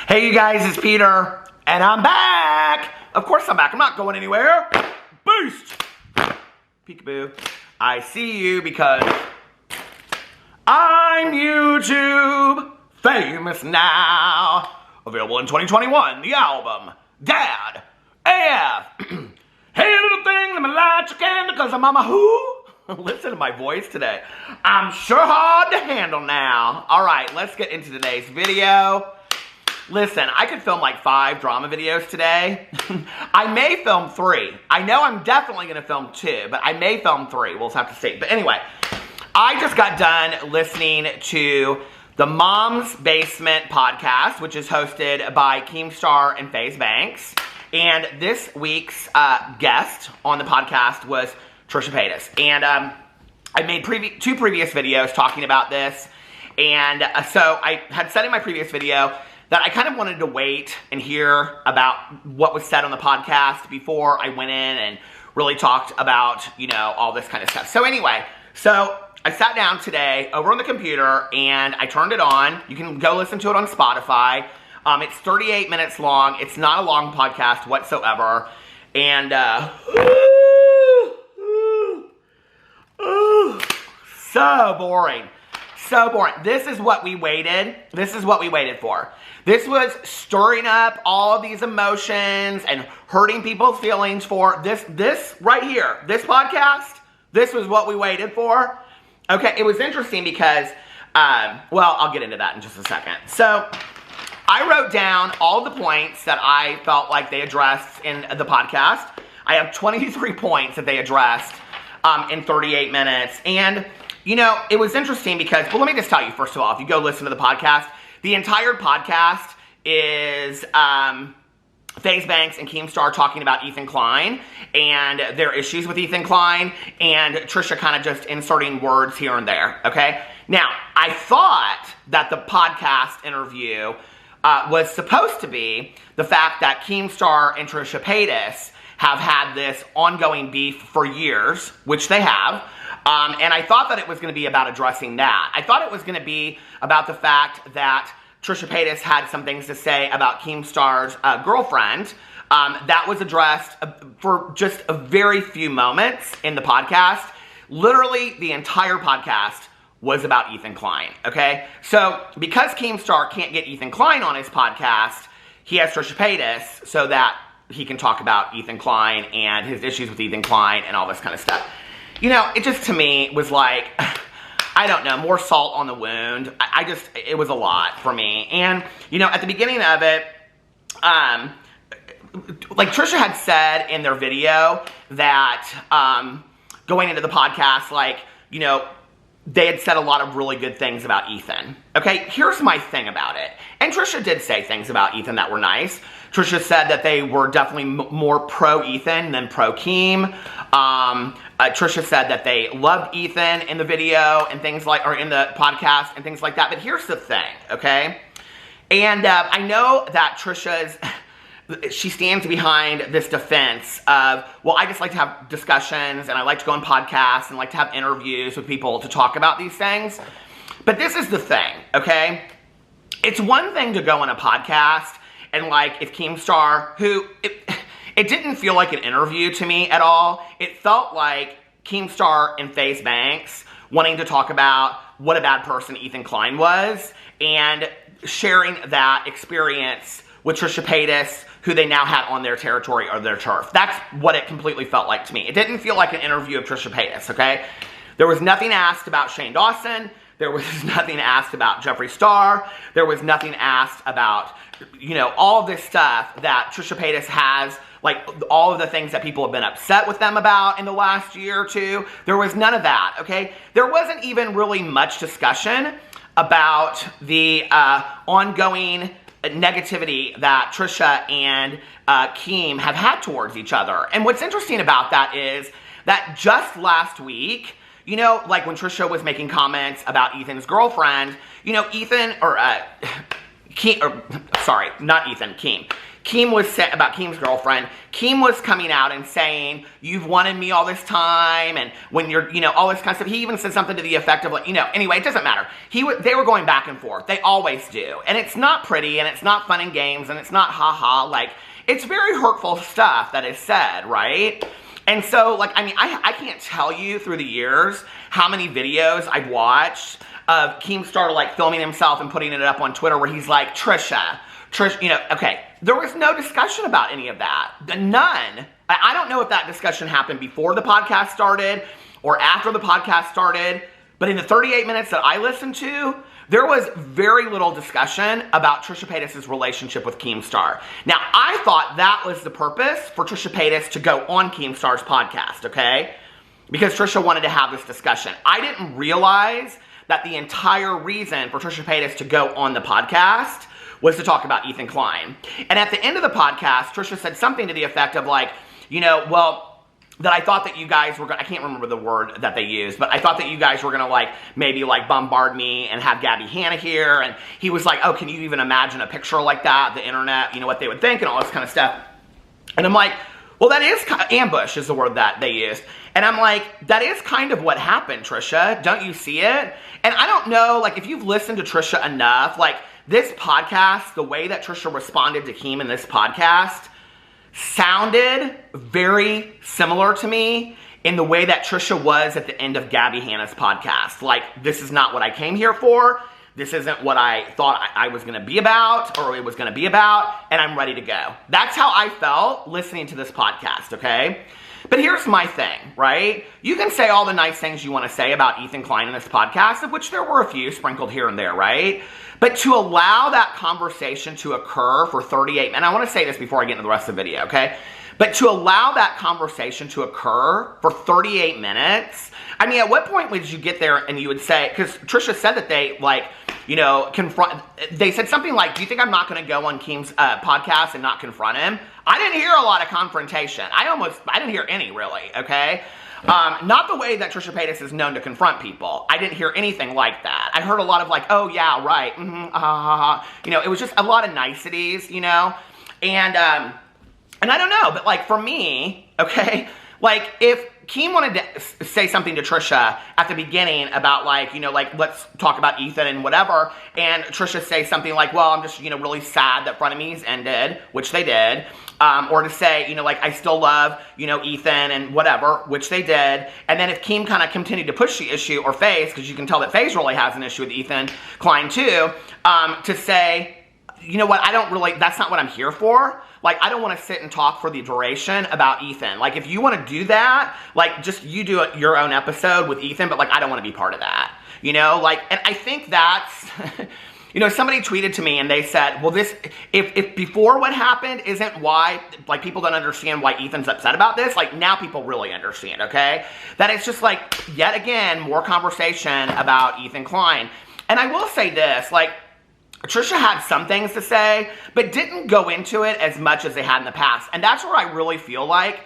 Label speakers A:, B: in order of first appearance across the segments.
A: Hey you guys, it's Peter, and I'm back! Of course I'm back, I'm not going anywhere. Boost! Peekaboo. I see you because I'm YouTube famous now. Available in 2021, the album, Dad, AF. Hey little thing, let me light your candle cause I'm on my who? Listen to my voice today. I'm sure hard to handle now. Alright, let's get into today's video. Listen, I could film like 5 drama videos today. I may film 3. I know I'm definitely going to film 2, but I may film 3. We'll just have to see. But anyway, I just got done listening to the Mom's Basement podcast, which is hosted by Keemstar and FaZe Banks. And this week's guest on the podcast was Trisha Paytas. And I made 2 previous videos talking about this. And so I had said in my previous video that I kind of wanted to wait and hear about what was said on the podcast before I went in and really talked about, you know, all this kind of stuff. So anyway, so I sat down today over on the computer and I turned it on. You can go listen to it on Spotify. It's 38 minutes long. It's not a long podcast whatsoever. And, so boring. So boring. This is what we waited. This is what we waited for. This was stirring up all of these emotions and hurting people's feelings for this right here. This podcast, this was what we waited for. Okay, it was interesting because, well, I'll get into that in just a second. So, I wrote down all the points that I felt like they addressed in the podcast. I have 23 points that they addressed in 38 minutes. And, you know, it was interesting because, well, let me just tell you, first of all, if you go listen to the podcast, the entire podcast is FaZe Banks and Keemstar talking about Ethan Klein and their issues with Ethan Klein, and Trisha kind of just inserting words here and there, okay? Now, I thought that the podcast interview was supposed to be the fact that Keemstar and Trisha Paytas have had this ongoing beef for years, which they have. And I thought that it was going to be about addressing that. I thought it was going to be about the fact that Trisha Paytas had some things to say about Keemstar's girlfriend. That was addressed for just a very few moments in the podcast. Literally, the entire podcast was about Ethan Klein, okay? So, because Keemstar can't get Ethan Klein on his podcast, he has Trisha Paytas so that he can talk about Ethan Klein and his issues with Ethan Klein and all this kind of stuff. You know, it just, to me, was like, I don't know, more salt on the wound. It was a lot for me. And, you know, at the beginning of it, like Trisha had said in their video that going into the podcast, like, you know, they had said a lot of really good things about Ethan. Okay, here's my thing about it. And Trisha did say things about Ethan that were nice. Trisha said that they were definitely more pro-Ethan than pro-Keem. Trisha said that they loved Ethan in the video and things like, or in the podcast and things like that. But here's the thing, okay? And I know that she stands behind this defense of, well, I just like to have discussions and I like to go on podcasts and like to have interviews with people to talk about these things. But this is the thing, okay? It's one thing to go on a podcast and like if Keemstar, it didn't feel like an interview to me at all. It felt like Keemstar and FaZe Banks wanting to talk about what a bad person Ethan Klein was and sharing that experience with Trisha Paytas, who they now had on their territory or their turf. That's what it completely felt like to me. It didn't feel like an interview of Trisha Paytas, okay? There was nothing asked about Shane Dawson. There was nothing asked about Jeffree Star. There was nothing asked about, you know, all of this stuff that Trisha Paytas has, like all of the things that people have been upset with them about in the last year or two. There was none of that, okay? There wasn't even really much discussion about the ongoing negativity that Trisha and Keem have had towards each other. And what's interesting about that is that just last week, you know, like when Trisha was making comments about Ethan's girlfriend, you know, Keem. Keem was saying about Keem's girlfriend. Keem was coming out and saying, you've wanted me all this time, and when you're, all this kind of stuff. He even said something to the effect of like, anyway, it doesn't matter. They were going back and forth. They always do. And it's not pretty, and it's not fun and games, and it's not ha-ha. Like, it's very hurtful stuff that is said, right? And so, like, I can't tell you through the years how many videos I've watched of Keemstar, like, filming himself and putting it up on Twitter where he's like, Trisha, okay, there was no discussion about any of that. None. I don't know if that discussion happened before the podcast started or after the podcast started, but in the 38 minutes that I listened to, there was very little discussion about Trisha Paytas' relationship with Keemstar. Now, I thought that was the purpose for Trisha Paytas to go on Keemstar's podcast, okay? Because Trisha wanted to have this discussion. I didn't realize that the entire reason for Trisha Paytas to go on the podcast was to talk about Ethan Klein. And at the end of the podcast, Trisha said something to the effect of like, that I thought that you guys were going to, I can't remember the word that they used, but I thought that you guys were going to like, maybe like bombard me and have Gabby Hanna here. And he was like, oh, can you even imagine a picture like that? The internet, what they would think and all this kind of stuff. And I'm like, well, that is, ambush is the word that they used. And I'm like, that is kind of what happened, Trisha. Don't you see it? And I don't know, like, if you've listened to Trisha enough, like, this podcast, the way that Trisha responded to Keem in this podcast sounded very similar to me in the way that Trisha was at the end of Gabby Hanna's podcast. Like, this is not what I came here for. This isn't what I thought I was going to be about or it was going to be about, and I'm ready to go. That's how I felt listening to this podcast, okay? But here's my thing, right? You can say all the nice things you want to say about Ethan Klein in this podcast, of which there were a few sprinkled here and there, right? But to allow that conversation to occur for 38, and I want to say this before I get into the rest of the video, okay? But to allow that conversation to occur for 38 minutes, at what point would you get there and you would say, because Trisha said that they, like, confront, they said something like, do you think I'm not going to go on Keem's podcast and not confront him? I didn't hear a lot of confrontation. I didn't hear any, really, okay? Not the way that Trisha Paytas is known to confront people. I didn't hear anything like that. I heard a lot of like, oh yeah, right, it was just a lot of niceties, and I don't know, but like for me, okay, like if Keem wanted to say something to Trisha at the beginning about like, let's talk about Ethan and whatever, and Trisha say something like, well, I'm just, really sad that Frenemies ended, which they did, or to say, like, I still love, Ethan and whatever, which they did, and then if Keem kind of continued to push the issue, or Faze, because you can tell that Faze really has an issue with Ethan Klein too, to say, you know what, that's not what I'm here for. Like, I don't want to sit and talk for the duration about Ethan. Like, if you want to do that, like, just you do your own episode with Ethan, but, like, I don't want to be part of that. Like, and I think that's, somebody tweeted to me and they said, well, this, if before what happened isn't why, like, people don't understand why Ethan's upset about this, like, now people really understand, okay? That it's just, like, yet again, more conversation about Ethan Klein. And I will say this, like, Trisha had some things to say, but didn't go into it as much as they had in the past. And that's where I really feel like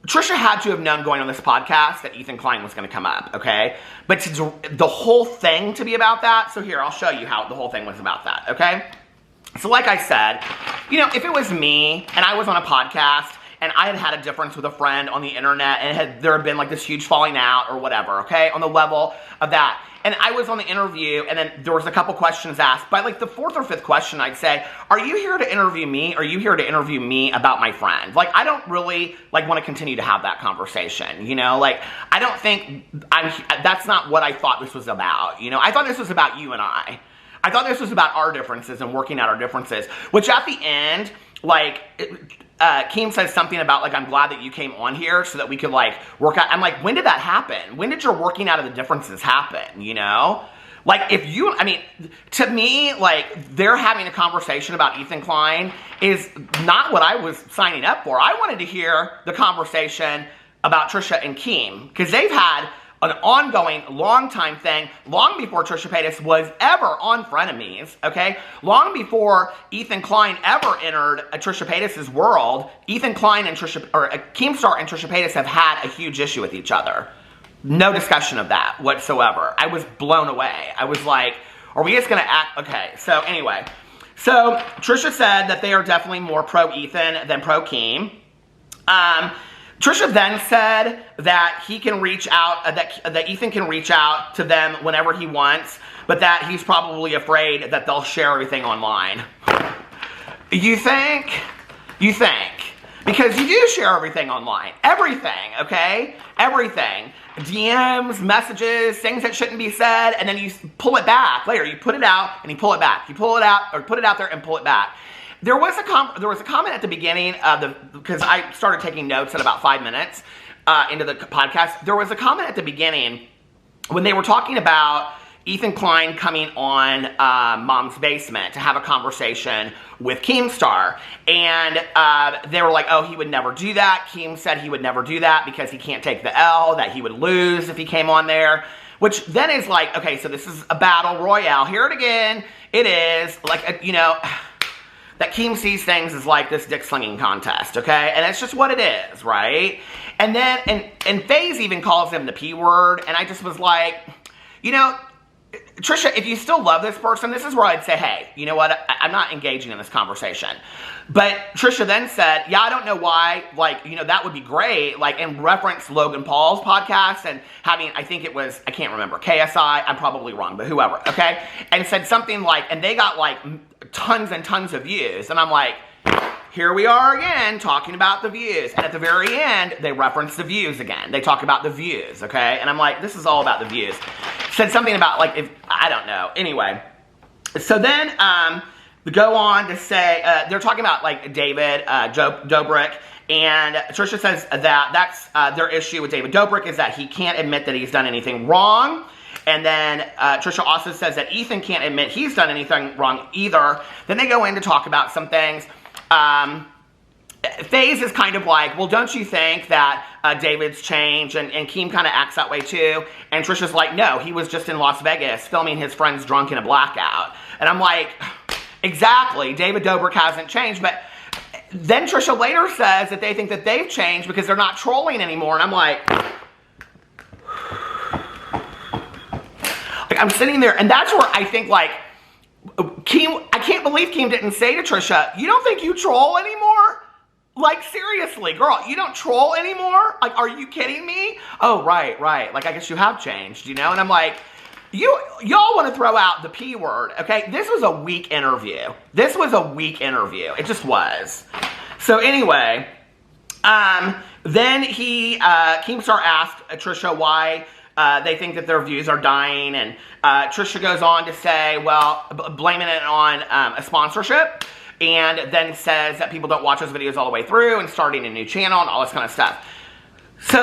A: Trisha had to have known going on this podcast that Ethan Klein was going to come up, okay? But the whole thing to be about that, so here, I'll show you how the whole thing was about that, okay? So like I said, if it was me and I was on a podcast and I had a difference with a friend on the internet and there had been like this huge falling out or whatever, okay, on the level of that. And I was on the interview, and then there was a couple questions asked. By like the fourth or fifth question, I'd say, are you here to interview me? Or are you here to interview me about my friend? Like, I don't really, like, want to continue to have that conversation, Like, I don't think, that's not what I thought this was about, I thought this was about you and I. I thought this was about our differences and working out our differences. Which at the end, like, Keem says something about, like, I'm glad that you came on here so that we could, like, work out. I'm like, when did that happen? When did your working out of the differences happen, Like, if you, to me, like, they're having a conversation about Ethan Klein is not what I was signing up for. I wanted to hear the conversation about Trisha and Keem, because they've had an ongoing, long-time thing, long before Trisha Paytas was ever on Frenemies, okay? Long before Ethan Klein ever entered Trisha Paytas' world, Ethan Klein and Keemstar and Trisha Paytas have had a huge issue with each other. No discussion of that whatsoever. I was blown away. I was like, are we just gonna act? Okay, so anyway. So Trisha said that they are definitely more pro-Ethan than pro-Keem. Trisha then said that he can reach out, that Ethan can reach out to them whenever he wants, but that he's probably afraid that they'll share everything online. You think? You think? Because you do share everything online. Everything, okay? Everything. DMs, messages, things that shouldn't be said, and then you pull it back later. You put it out and you pull it back. You pull it out, or put it out there and pull it back. There was a comment at the beginning of because I started taking notes at about 5 minutes into the podcast. There was a comment at the beginning when they were talking about Ethan Klein coming on Mom's Basement to have a conversation with Keemstar. And they were like, oh, he would never do that. Keem said he would never do that because he can't take the L, that he would lose if he came on there. Which then is like, okay, so this is a battle royale. Hear it again. It is like, you know, that Keem sees things as like this dick slinging contest, okay? And it's just what it is, right? And then, and FaZe even calls him the P word. And I just was like, you know, Trisha, if you still love this person, this is where I'd say, hey, you know what? I'm not engaging in this conversation. But Trisha then said, yeah, I don't know why, like, you know, that would be great, like, and referenced Logan Paul's podcast and having, I think it was, I can't remember, KSI, I'm probably wrong, but whoever, okay? And said something like, and they got like tons and tons of views. And I'm like, here we are again talking about the views. And at the very end, they reference the views again. They talk about the views, okay? And I'm like, this is all about the views. Said something about like, if I don't know. Anyway, so then go on to say, they're talking about like David Dobrik. And Trisha says that that's their issue with David Dobrik is that he can't admit that he's done anything wrong. And then Trisha also says that Ethan can't admit he's done anything wrong either. Then they go in to talk about some things. FaZe is kind of like, well, don't you think that David's changed? And Keem kind of acts that way too. And Trisha's like, no, he was just in Las Vegas filming his friends drunk in a blackout. And I'm like, exactly, David Dobrik hasn't changed. But then Trisha later says that they think that they've changed because they're not trolling anymore. And I'm like I'm sitting there, and that's where I think like, Keem, I can't believe Keem didn't say to Trisha, you don't think you troll anymore? Like, seriously, girl, you don't troll anymore? Like, are you kidding me? Oh, right. Like, I guess you have changed, you know? And I'm like, y'all want to throw out the P word, okay? This was a weak interview. This was a weak interview. It just was. So anyway, then Keemstar asked Trisha why they think that their views are dying, and Trisha goes on to say, well, blaming it on a sponsorship, and then says that people don't watch those videos all the way through and starting a new channel and all this kind of stuff. So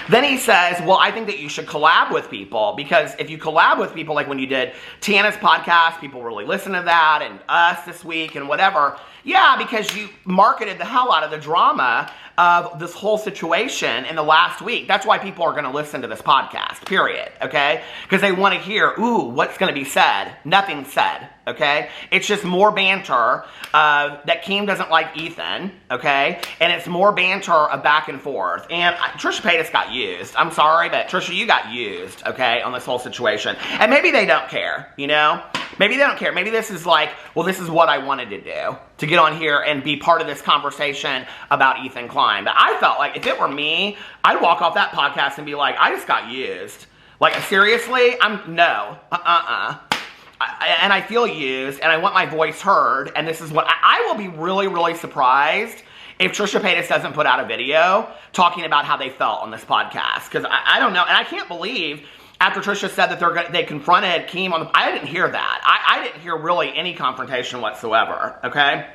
A: then he says, well, I think that you should collab with people, because if you collab with people, like when you did Tana's podcast, people really listen to that, and us this week and whatever. Yeah, because you marketed the hell out of the drama of this whole situation in the last week. That's why people are going to listen to this podcast, period, okay? Because they want to hear, ooh, what's going to be said? Nothing said, okay? It's just more banter that Keem doesn't like Ethan, okay? And it's more banter of back and forth. And Trisha Paytas got used. I'm sorry, but Trisha, you got used, okay, on this whole situation. And maybe they don't care, you know? Maybe they don't care. Maybe this is like, well, this is what I wanted to do, to get on here and be part of this conversation about Ethan Klein. But I felt like if it were me, I'd walk off that podcast and be like, I just got used. Like, seriously? No. And I feel used, and I want my voice heard, and this is what, I will be really, really surprised if Trisha Paytas doesn't put out a video talking about how they felt on this podcast. Because I don't know, and I can't believe after Trisha said that they confronted Keem on the, I didn't hear that. I didn't hear really any confrontation whatsoever, okay?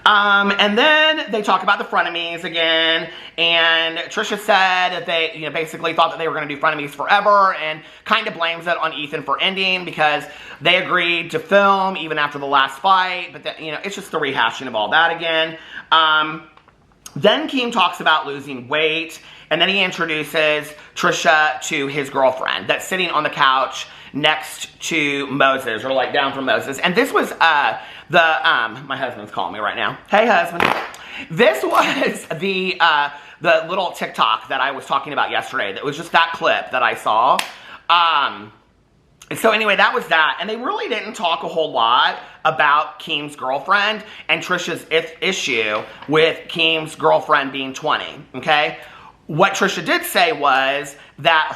A: And then they talk about the frenemies again, and Trisha said that they, basically thought that they were going to do frenemies forever, and kind of blames it on Ethan for ending because they agreed to film even after the last fight, but that, it's just the rehashing of all that again. Then Keem talks about losing weight, and then he introduces Trisha to his girlfriend that's sitting on the couch next to Moses, or like down from Moses. And this was my husband's calling me right now. Hey, husband. This was the little TikTok that I was talking about yesterday. That was just that clip that I saw. So anyway, that was that. And they really didn't talk a whole lot about Keem's girlfriend and Trisha's issue with Keem's girlfriend being 20, okay? What Trisha did say was that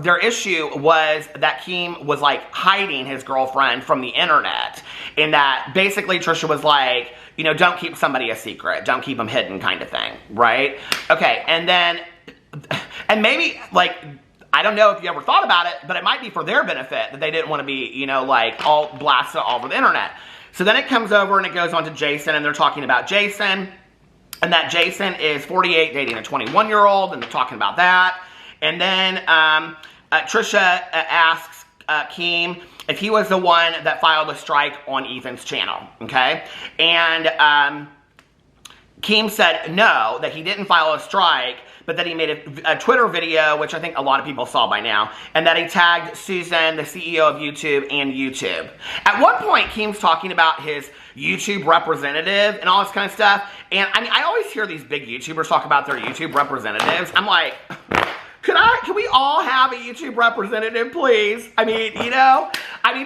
A: their issue was that Keem was like hiding his girlfriend from the internet. And that basically Trisha was like, you know, don't keep somebody a secret. Don't keep them hidden kind of thing, right? Okay, and maybe like, I don't know if you ever thought about it, but it might be for their benefit that they didn't want to be, you know, like all blasted all over the internet. So then it comes over and it goes on to Jason, and they're talking about Jason, and that Jason is 48 dating a 21-year-old, and they're talking about that. And then Trisha asks Keem if he was the one that filed a strike on Ethan's channel, okay? And Keem said no, that he didn't file a strike, but that he made a Twitter video, which I think a lot of people saw by now, and that he tagged Susan, the CEO of YouTube, and YouTube. At one point, Keem's talking about his YouTube representative and all this kind of stuff, and I mean, I always hear these big YouTubers talk about their YouTube representatives. I'm like, can we all have a YouTube representative, please? I mean, you know,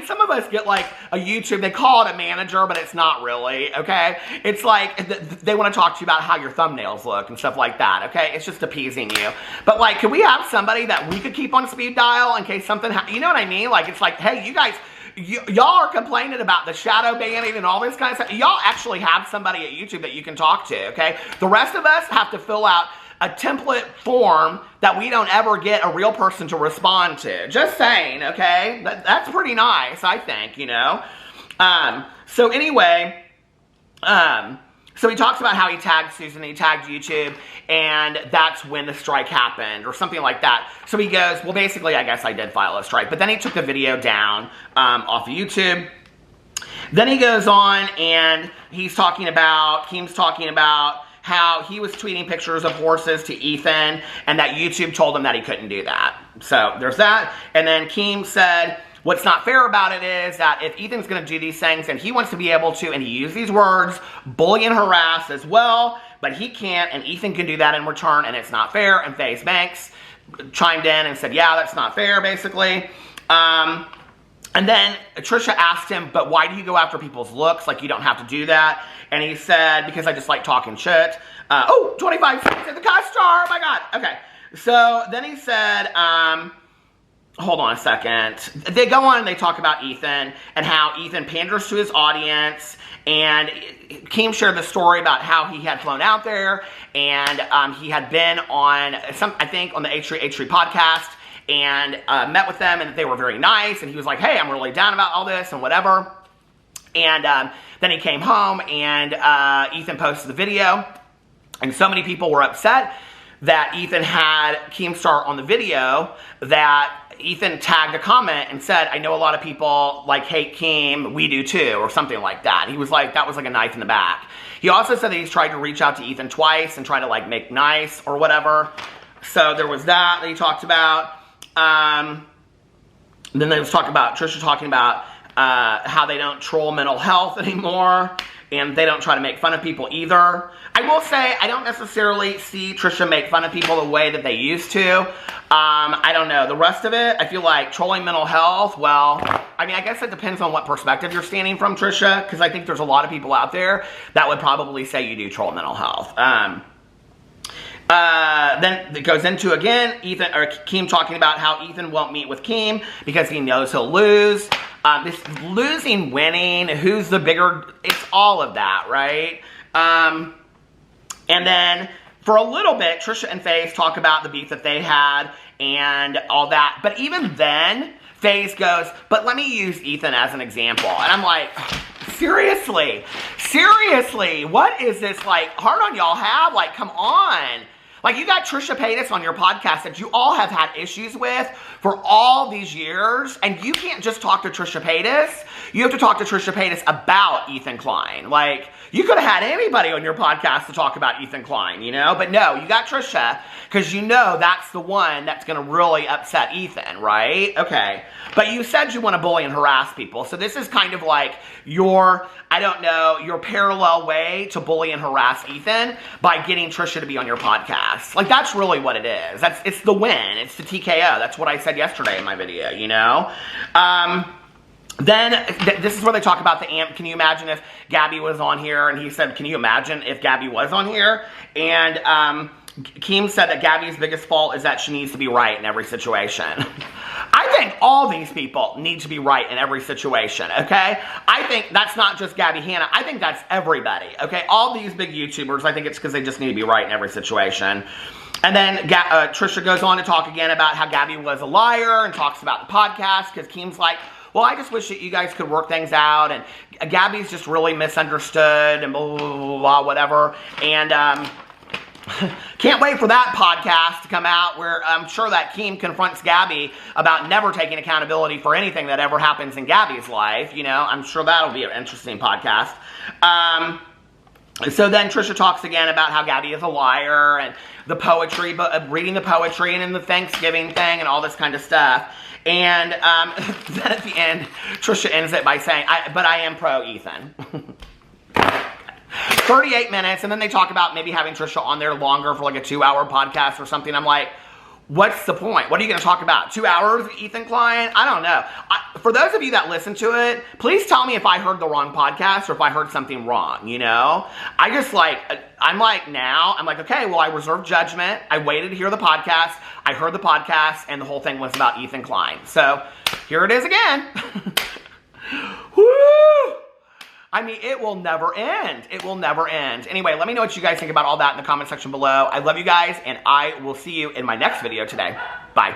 A: some of us get like a YouTube, they call it a manager, but it's not really, okay? It's like, they want to talk to you about how your thumbnails look and stuff like that, okay? It's just appeasing you. But like, could we have somebody that we could keep on speed dial in case something, you know what I mean? Like, it's like, hey, you guys, y'all are complaining about the shadow banning and all this kind of stuff. Y'all actually have somebody at YouTube that you can talk to, okay? The rest of us have to fill out a template form that we don't ever get a real person to respond to. Just saying, okay? That's pretty nice, I think, you know? So anyway, so he talks about how he tagged Susan, he tagged YouTube, and that's when the strike happened, or something like that. So he goes, well, basically, I guess I did file a strike. But then he took the video down off of YouTube. Then he goes on, and Keem's talking about how he was tweeting pictures of horses to Ethan, and that YouTube told him that he couldn't do that. So there's that. And then Keem said, what's not fair about it is that if Ethan's going to do these things, and he wants to be able to, and he used these words, bully and harass as well, but he can't, and Ethan can do that in return, and it's not fair. And FaZe Banks chimed in and said, yeah, that's not fair, basically. And then Trisha asked him, but why do you go after people's looks? Like, you don't have to do that. And he said, because I just like talking shit. 25 cents in the cost jar. Oh my God. Okay. So then he said, hold on a second. They go on and they talk about Ethan and how Ethan panders to his audience. And Keem shared the story about how he had flown out there, and he had been on I think on the H3 podcast, and met with them, and that they were very nice, and he was like, hey, I'm really down about all this and whatever. And then he came home, and Ethan posted the video, and so many people were upset that Ethan had Keemstar on the video that Ethan tagged a comment and said, I know a lot of people like hate Keem, we do too, or something like that. He was like, that was like a knife in the back. He also said that he's tried to reach out to Ethan twice and try to like make nice or whatever. So there was that he talked about. Then they was talking about Trisha talking about how they don't troll mental health anymore, and they don't try to make fun of people either. I will say I don't necessarily see Trisha make fun of people the way that they used to. I don't know. The rest of it, I feel like trolling mental health, well, I mean, I guess it depends on what perspective you're standing from, Trisha, because I think there's a lot of people out there that would probably say you do troll mental health. Then it goes into, again, Keem talking about how Ethan won't meet with Keem because he knows he'll lose. This losing, winning, who's the bigger, it's all of that, right? And then for a little bit, Trisha and FaZe talk about the beef that they had and all that. But even then, FaZe goes, but let me use Ethan as an example. And I'm like, seriously? Seriously? What is this, like, hard on y'all have? Like, come on. Like, you got Trisha Paytas on your podcast that you all have had issues with for all these years, and you can't just talk to Trisha Paytas. You have to talk to Trisha Paytas about Ethan Klein. Like, you could have had anybody on your podcast to talk about Ethan Klein, you know? But no, you got Trisha, because you know that's the one that's going to really upset Ethan, right? Okay. But you said you want to bully and harass people, so this is kind of like your, I don't know, your parallel way to bully and harass Ethan by getting Trisha to be on your podcast. ass. Like, that's really what it is. It's the win. It's the TKO. That's what I said yesterday in my video, you know? Then, this is where they talk about the amp. Can you imagine if Gabby was on here? And he said, can you imagine if Gabby was on here? And Keem said that Gabby's biggest fault is that she needs to be right in every situation. I think all these people need to be right in every situation, okay? I think that's not just Gabby Hanna. I think that's everybody, okay? All these big YouTubers, I think it's because they just need to be right in every situation. And then Trisha goes on to talk again about how Gabby was a liar and talks about the podcast because Keem's like, well, I just wish that you guys could work things out, and Gabby's just really misunderstood and blah, blah, blah, blah, whatever. And can't wait for that podcast to come out where I'm sure that Keem confronts Gabby about never taking accountability for anything that ever happens in Gabby's life. You know, I'm sure that'll be an interesting podcast. So then Trisha talks again about how Gabby is a liar and the poetry, reading the poetry and in the Thanksgiving thing and all this kind of stuff. And then at the end, Trisha ends it by saying, but I am pro Ethan. 38 minutes, and then they talk about maybe having Trisha on there longer for like a 2-hour podcast or something. I'm like, what's the point? What are you going to talk about? 2 hours of Ethan Klein? I don't know. For those of you that listen to it, please tell me if I heard the wrong podcast or if I heard something wrong, you know? I'm like, okay, well, I reserved judgment. I waited to hear the podcast. I heard the podcast, and the whole thing was about Ethan Klein. So, here it is again. Woo! I mean, it will never end. It will never end. Anyway, let me know what you guys think about all that in the comment section below. I love you guys, and I will see you in my next video today. Bye.